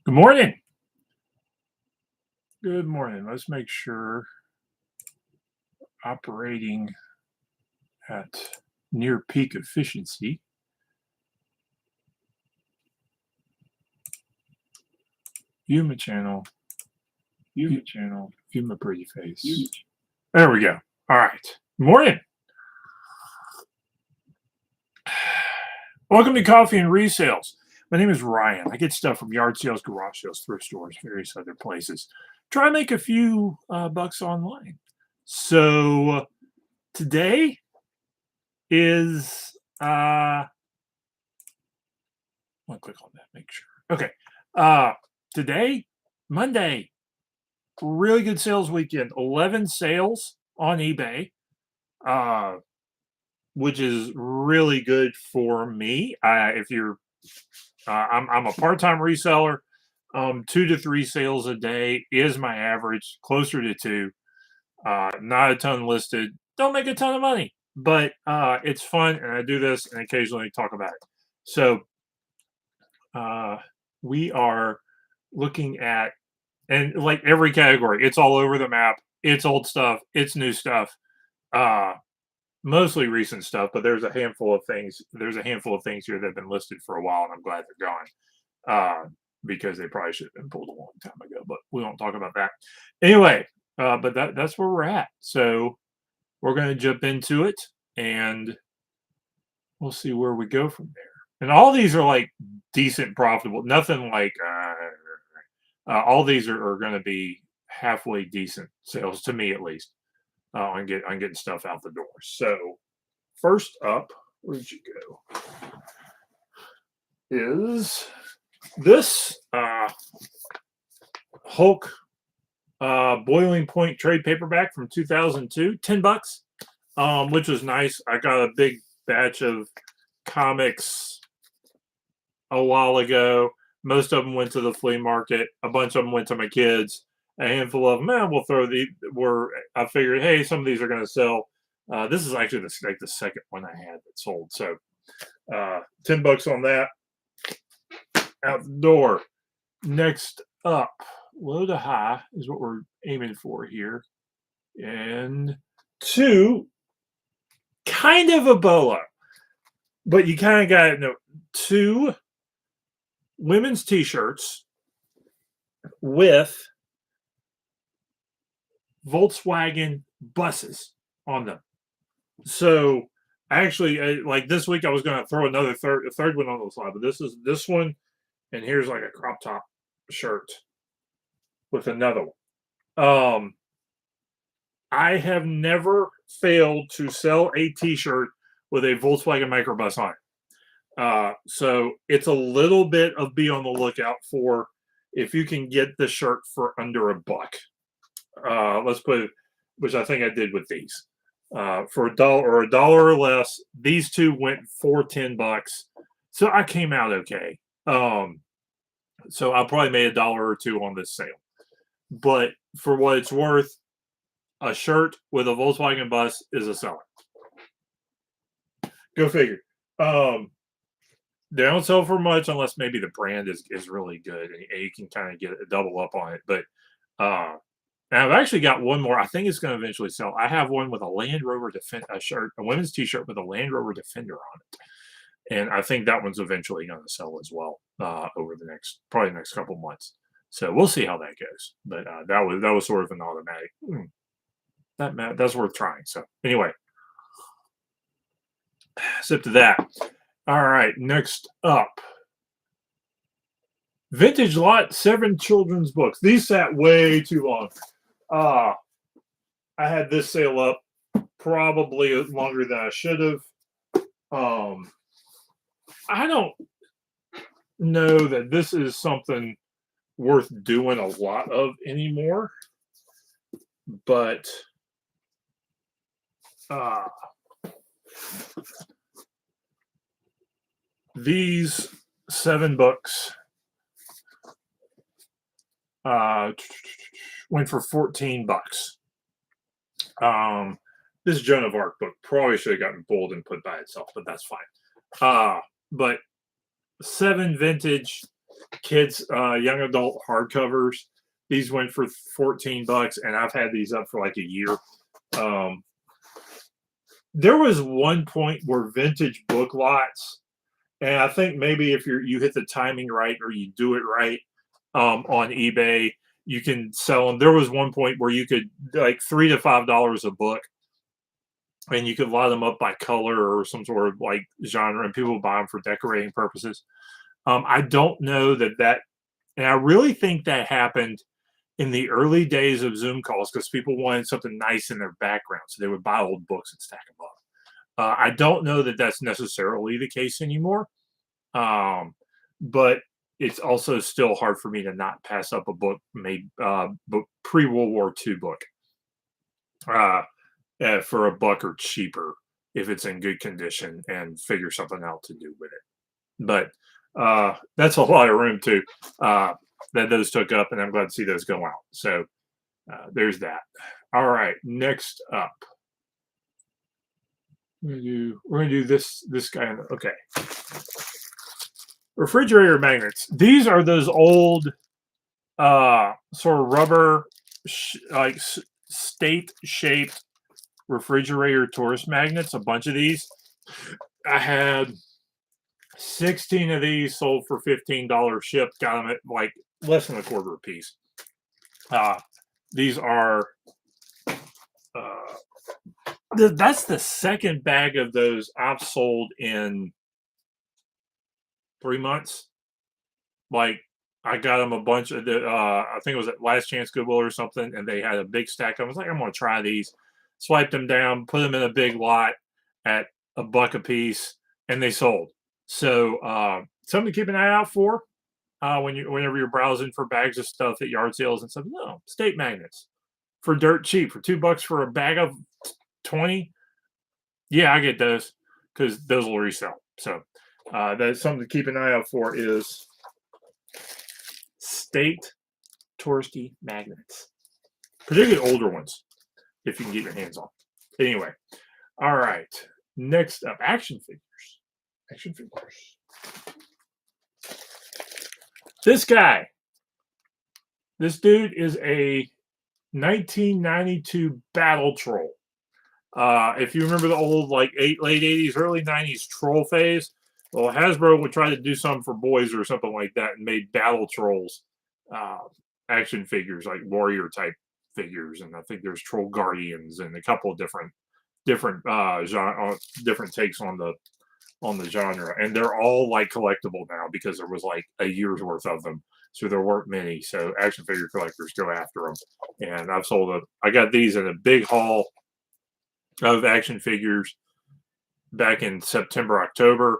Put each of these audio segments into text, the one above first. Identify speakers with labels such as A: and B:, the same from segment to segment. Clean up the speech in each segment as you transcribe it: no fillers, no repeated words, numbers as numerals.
A: Good morning. Good morning. Let's make sure operating at near peak efficiency. View my channel. View my pretty face. There we go. All right. Morning. Welcome to Coffee and Resales. My name is Ryan. I get stuff from yard sales, garage sales, thrift stores, various other places. Try to make a few bucks online. So today is I'll click on that, make sure. Okay. Today, Monday, really good sales weekend. 11 sales on eBay, which is really good for me. If you're I'm a part-time reseller. 2 to 3 sales a day is my average, closer to 2. Not a ton listed. Don't make a ton of money, but it's fun, and I do this and occasionally talk about it. So we are looking at, and like every category, it's all over the map. It's old stuff. It's new stuff. Mostly recent stuff, but there's a handful of things. There's a handful of things here that have been listed for a while, and I'm glad they're gone because they probably should have been pulled a long time ago. But we won't talk about that anyway. But that's where we're at. So we're going to jump into it, and we'll see where we go from there. And all these are like decent, profitable. Nothing like all these are going to be halfway decent sales to me, at least. On getting stuff out the door. So first up, where'd you go? Is this Hulk Boiling Point trade paperback from 2002, $10, which was nice. I got a big batch of comics a while ago. Most of them went to the flea market. A bunch of them went to my kids. A handful of them, we'll throw I figured, hey, some of these are going to sell. This is actually the second one I had that sold. So $10 on that. Out the door. Next up, low to high is what we're aiming for here. And 2, kind of a bolo, but you kind of got to know, 2 women's t-shirts with Volkswagen buses on them. So actually, like this week, I was going to throw a third one on the slide, but this one, and here's like a crop top shirt with another one. I have never failed to sell a T-shirt with a Volkswagen microbus on it. So it's a little bit of be on the lookout for if you can get the shirt for under $1. Let's put it, which I think I did with these. For $1 or less, these 2 went for $10. So I came out okay. So I probably made $1 or 2 on this sale. But for what it's worth, a shirt with a Volkswagen bus is a seller. Go figure. They don't sell for much unless maybe the brand is really good and you can kind of get a double up on it. But and I've actually got one more. I think it's going to eventually sell. I have one with a Land Rover shirt, a women's T-shirt with a Land Rover Defender on it, and I think that one's eventually going to sell as well over the next couple months. So we'll see how that goes. But that was sort of an automatic. That's worth trying. So anyway, sip to that. All right, next up. Vintage Lot 7 children's books. These sat way too long. I had this sale up probably longer than I should have. I don't know that this is something worth doing a lot of anymore, but these 7 books went for $14. This Joan of Arc book probably should have gotten pulled and put by itself, but that's fine. But 7 vintage kids, young adult hardcovers. These went for $14, and I've had these up for like a year. Um, there was one point where vintage book lots, and I think maybe if you hit the timing right or you do it right on eBay, you can sell them. There was one point where you could like $3 to $5 a book, and you could lot them up by color or some sort of like genre, and people buy them for decorating purposes. I don't know that, and I really think that happened in the early days of Zoom calls because people wanted something nice in their background, so they would buy old books and stack them up. I don't know that that's necessarily the case anymore, but it's also still hard for me to not pass up a book made pre World War II book uh, for a buck or cheaper if it's in good condition and figure something out to do with it. But that's a lot of room too that those took up, and I'm glad to see those go out. So there's that. All right, next up. We're gonna do this guy. Okay. Refrigerator magnets. These are those old sort of rubber like state shaped refrigerator tourist magnets, a bunch of these. I had 16 of these, sold for $15 shipped, got them at like less than a quarter a piece. These are that's the second bag of those I've sold in 3 months. Like I got them a bunch of the I think it was at Last Chance Goodwill or something, and they had a big stack. I was like, I'm gonna try these. Swiped them down, put them in a big lot at a buck a piece, and they sold. So something to keep an eye out for whenever you're browsing for bags of stuff at yard sales and stuff. No, state magnets for dirt cheap, for $2 for a bag of 20. Yeah, I get those because those will resell. So that's something to keep an eye out for is state touristy magnets, particularly older ones, if you can get your hands on. Anyway, all right. Next up, action figures. Action figures. This guy, this dude is a 1992 Battle Troll. If you remember the old like late 80s, early 90s troll phase, well, Hasbro would try to do something for boys or something like that and made Battle Trolls action figures, like warrior type figures. And I think there's Troll Guardians and a couple of different genre, different takes on the genre, and they're all like collectible now because there was like a year's worth of them, so there weren't many. So action figure collectors go after them, and I got these in a big haul of action figures back in September, October.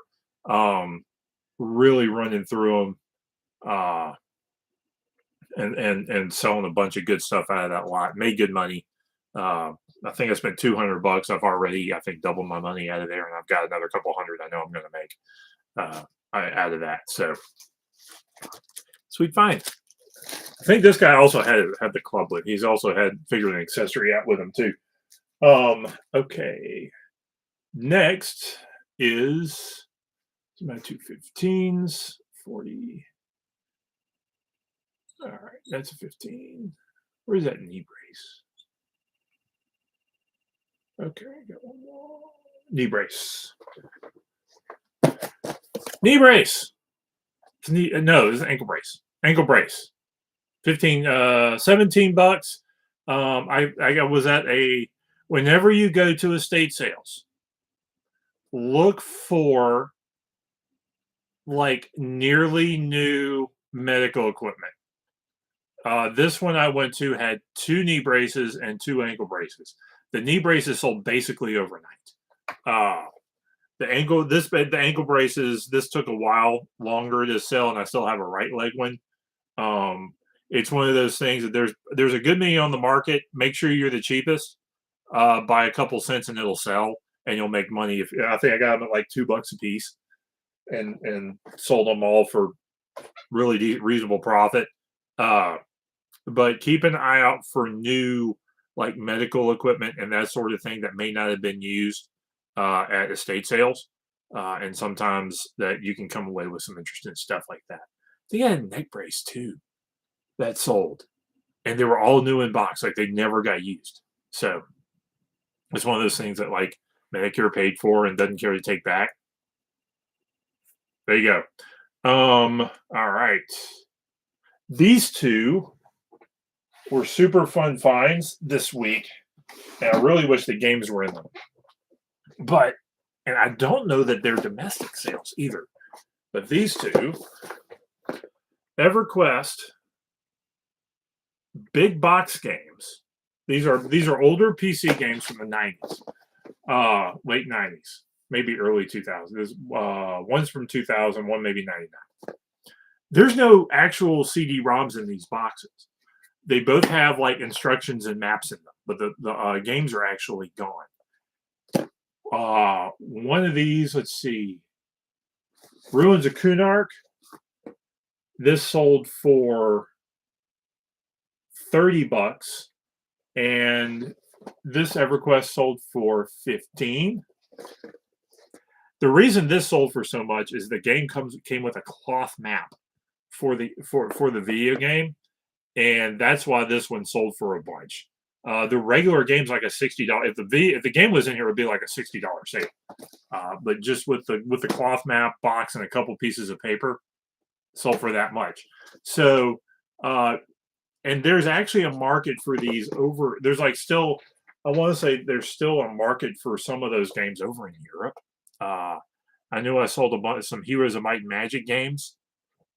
A: Really running through them, and selling a bunch of good stuff out of that lot. Made good money. I think I spent $200. I've already, I think, doubled my money out of there, and I've got another couple hundred I know I'm going to make out of that. So sweet find. I think this guy also had the club with. He's also had figure and accessory out with him too. Okay. Next is my 215s, 40. All right, that's a 15. Where's that knee brace? Okay, got one more. Knee brace. Knee brace. No, it's an ankle brace. Ankle brace. 17 bucks. I was at whenever you go to estate sales, look for like nearly new medical equipment. This one I went to had 2 knee braces and 2 ankle braces. The knee braces sold basically overnight. The ankle braces, this took a while longer to sell, and I still have a right leg one. It's one of those things that there's a good many on the market. Make sure you're the cheapest. Buy a couple cents and it'll sell, and you'll make money. I think I got them at like $2 a piece, and sold them all for really reasonable profit. But keep an eye out for new like medical equipment and that sort of thing that may not have been used at estate sales. And sometimes that you can come away with some interesting stuff like that. They had a neck brace too that sold, and they were all new in box, like they never got used. So it's one of those things that like Medicare paid for and doesn't care to take back. There you go. All right. These two were super fun finds this week, and I really wish the games were in them. But, and I don't know that they're domestic sales either. But these two, EverQuest big box games. These are older PC games from the 90s, late 90s, maybe early 2000s. One's from 2000, one maybe 99. There's no actual CD-ROMs in these boxes. They both have like instructions and maps in them, but the games are actually gone. One of these, let's see, Ruins of Kunark. This sold for $30, and this EverQuest sold for $15. The reason this sold for so much is the game came with a cloth map for the video game, and that's why this one sold for a bunch. The regular game's like a $60. If the game was in here, it would be like a $60 sale. But just with the cloth map box and a couple pieces of paper, sold for that much. So, and there's actually a market for these over. There's like still, I want to say there's still a market for some of those games over in Europe. I know I sold some Heroes of Might and Magic games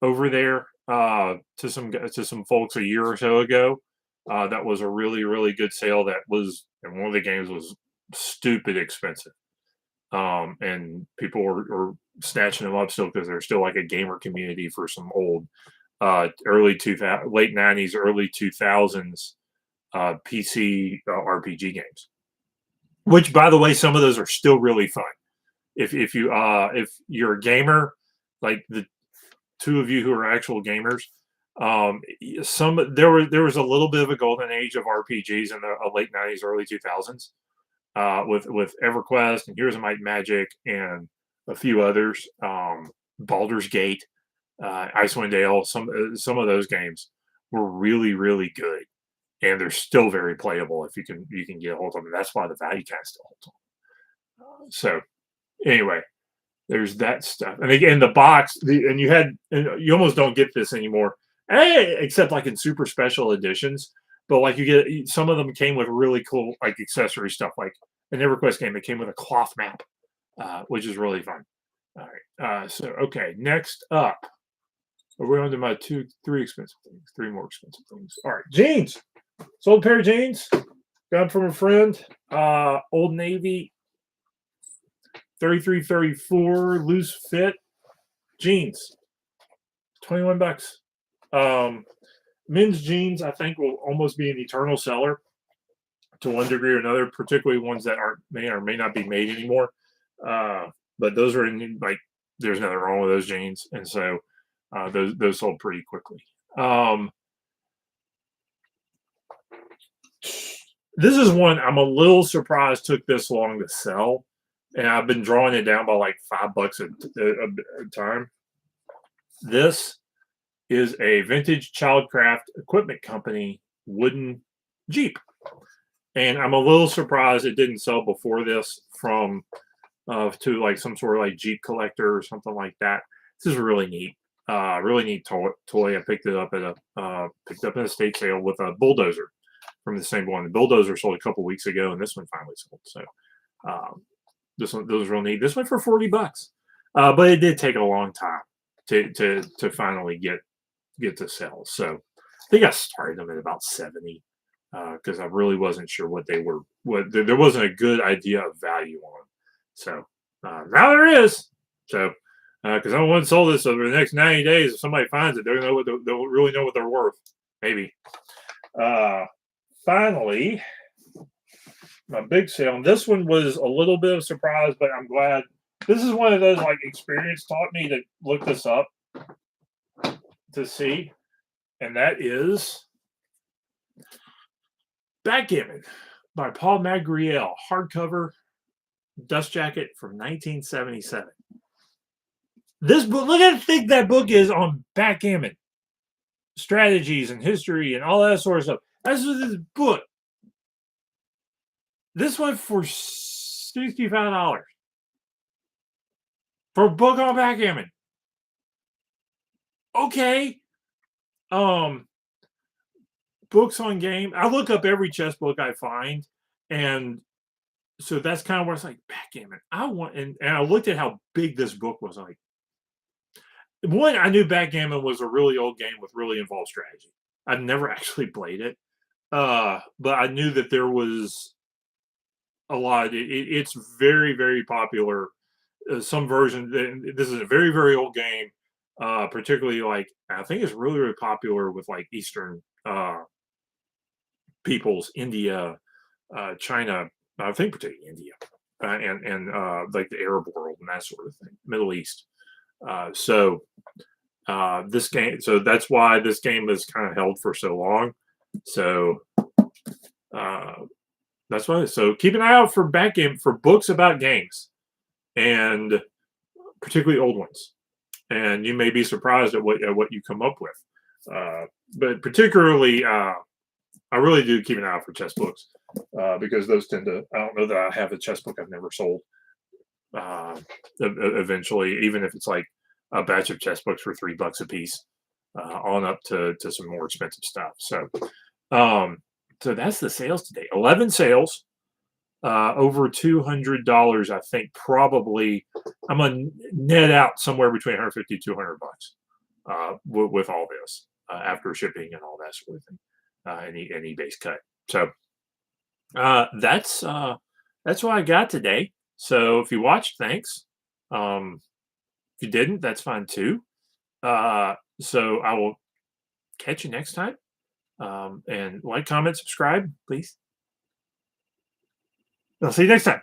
A: over there to some folks a year or so ago. That was a really good sale. That was, and one of the games was stupid expensive. And people were snatching them up still because there's still like a gamer community for some old late 90s, early 2000s PC RPG games. Which, by the way, some of those are still really fun. If you're a gamer, like the two of you who are actual gamers, there was a little bit of a golden age of RPGs in the late 90s, early 2000s. With EverQuest and Heroes of Might and Magic and a few others, Baldur's Gate, Icewind Dale. Some of those games were really good, and they're still very playable if you can get a hold of them. That's why the value kind of still holds on. So anyway, there's that stuff. And again, the box, and you almost don't get this anymore, except like in super special editions. But like you get, some of them came with really cool like accessory stuff, like an EverQuest game that came with a cloth map, which is really fun. All right. So okay, next up, we're on to my three expensive things, three more expensive things. All right, jeans. Sold a pair of jeans. Got them from a friend. Old Navy, 33-34 loose fit jeans, $21. Men's jeans, I think, will almost be an eternal seller to one degree or another, particularly ones that may or may not be made anymore. But those are like, there's nothing wrong with those jeans, and so those sold pretty quickly. This is one I'm a little surprised took this long to sell, and I've been drawing it down by like $5 a time. This is a vintage Childcraft equipment company wooden Jeep. And I'm a little surprised it didn't sell before this from to like some sort of like Jeep collector or something like that. This is really neat. Really neat toy. I picked it up at a estate sale with a bulldozer from the same one. The bulldozer sold a couple weeks ago, and this one finally sold. So this was real neat. This went for $40, but it did take a long time to finally get to sell. So I think I started them at about 70 because I really wasn't sure what they were. There wasn't a good idea of value on them. So now there is. So because I don't want to sell this over the next 90 days. If somebody finds it, they'll really know what they're worth. Maybe. Finally, my big sale. And this one was a little bit of a surprise, but I'm glad. This is one of those like experience taught me to look this up to see, and that is Backgammon by Paul Magriel, hardcover dust jacket from 1977. This book, look how thick that book is on backgammon strategies and history and all that sort of stuff. That's what this book. This went for $65 for a book on backgammon. Okay. Um, Books on game. I look up every chess book I find, and so that's kind of where it's like backgammon. I want, and I looked at how big this book was. Like, one, I knew backgammon was a really old game with really involved strategy. I've never actually played it, but I knew that there was a lot. It's very, very popular. Some version. This is a very, very old game. Particularly, like, I think it's really, really popular with like Eastern peoples, India, China. I think particularly India, and like the Arab world and that sort of thing, Middle East. So this game, so that's why this game is kind of held for so long. So uh, that's why. So keep an eye out for for books about games, and particularly old ones. And you may be surprised at what you come up with. But particularly, I really do keep an eye out for chess books because those tend to. I don't know that I have a chess book I've never sold. Eventually, even if it's like a batch of chess books for $3 a piece, on up to some more expensive stuff. Um, so that's the sales today. 11 sales, over $200. I think probably I'm gonna net out somewhere between 150 $200 with all this after shipping and all that sort of thing, any base cut. So that's what I got today. So if you watched, thanks. If you didn't, that's fine too. So I will catch you next time. And like, comment, subscribe, please. I'll see you next time.